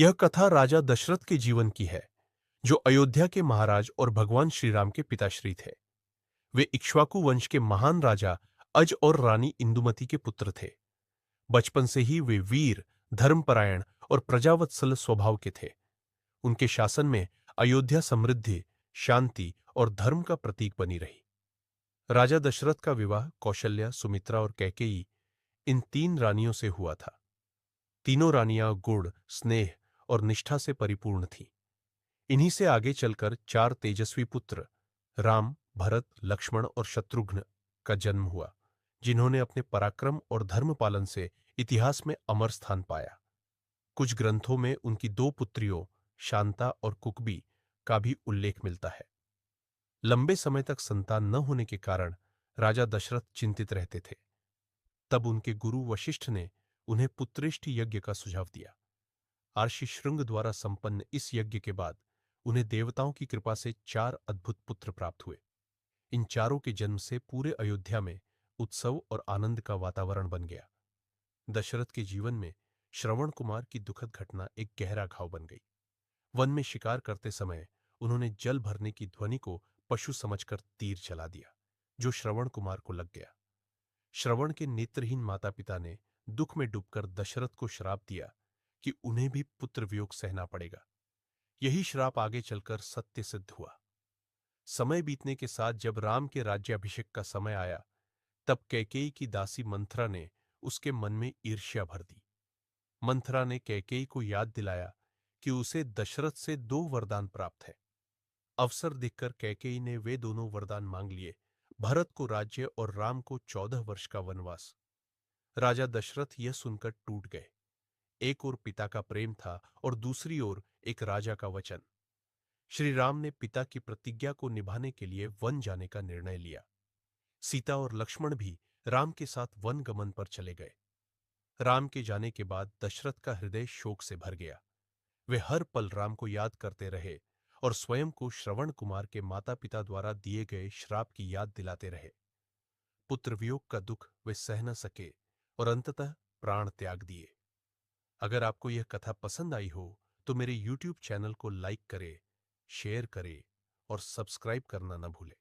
यह कथा राजा दशरथ के जीवन की है, जो अयोध्या के महाराज और भगवान श्री राम के पिताश्री थे। वे इक्ष्वाकु वंश के महान राजा अज और रानी इंदुमती के पुत्र थे। बचपन से ही वे वीर, धर्मपरायण और प्रजावत्सल स्वभाव के थे। उनके शासन में अयोध्या समृद्धि, शांति और धर्म का प्रतीक बनी रही। राजा दशरथ का विवाह कौशल्या, सुमित्रा और कैकेयी इन तीन रानियों से हुआ था। तीनों रानियां गुण, स्नेह और निष्ठा से परिपूर्ण थीं। इन्हीं से आगे चलकर चार तेजस्वी पुत्र राम, भरत, लक्ष्मण और शत्रुघ्न का जन्म हुआ, जिन्होंने अपने पराक्रम और धर्म पालन से इतिहास में अमर स्थान पाया। कुछ ग्रंथों में उनकी दो पुत्रियों शांता और कुकबी का भी उल्लेख मिलता है। लंबे समय तक संतान न होने के कारण राजा दशरथ चिंतित रहते थे। तब उनके गुरु वशिष्ठ ने उन्हें पुत्रेष्ठ यज्ञ का सुझाव दिया। आर्षि श्रृंग द्वारा संपन्न इस यज्ञ के बाद उन्हें देवताओं की कृपा से चार अद्भुत पुत्र प्राप्त हुए। इन चारों के जन्म से पूरे अयोध्या में उत्सव और आनंद का वातावरण बन गया। दशरथ के जीवन में श्रवण कुमार की दुखद घटना एक गहरा घाव बन गई। वन में शिकार करते समय उन्होंने जल भरने की ध्वनि को पशु समझकर तीर चला दिया, जो श्रवण कुमार को लग गया। श्रवण के नेत्रहीन माता पिता ने दुख में डूबकर दशरथ को श्राप दिया कि उन्हें भी पुत्र वियोग सहना पड़ेगा। यही श्राप आगे चलकर सत्य सिद्ध हुआ। समय बीतने के साथ जब राम के राज्याभिषेक का समय आया, तब कैकेयी की दासी मंथरा ने उसके मन में ईर्ष्या भर दी। मंथरा ने कैकेयी को याद दिलाया कि उसे दशरथ से दो वरदान प्राप्त है। अवसर देखकर कैकेयी ने वे दोनों वरदान मांग लिए, भरत को राज्य और राम को 14 वर्ष का वनवास। राजा दशरथ यह सुनकर टूट गए। एक ओर पिता का प्रेम था और दूसरी ओर एक राजा का वचन। श्री राम ने पिता की प्रतिज्ञा को निभाने के लिए वन जाने का निर्णय लिया। सीता और लक्ष्मण भी राम के साथ वन गमन पर चले गए। राम के जाने के बाद दशरथ का हृदय शोक से भर गया। वे हर पल राम को याद करते रहे और स्वयं को श्रवण कुमार के माता पिता द्वारा दिए गए श्राप की याद दिलाते रहे। पुत्र वियोग का दुख वे सह न सके और अंततः प्राण त्याग दिए। अगर आपको यह कथा पसंद आई हो तो मेरे YouTube चैनल को लाइक करें, शेयर करें और सब्सक्राइब करना न भूलें।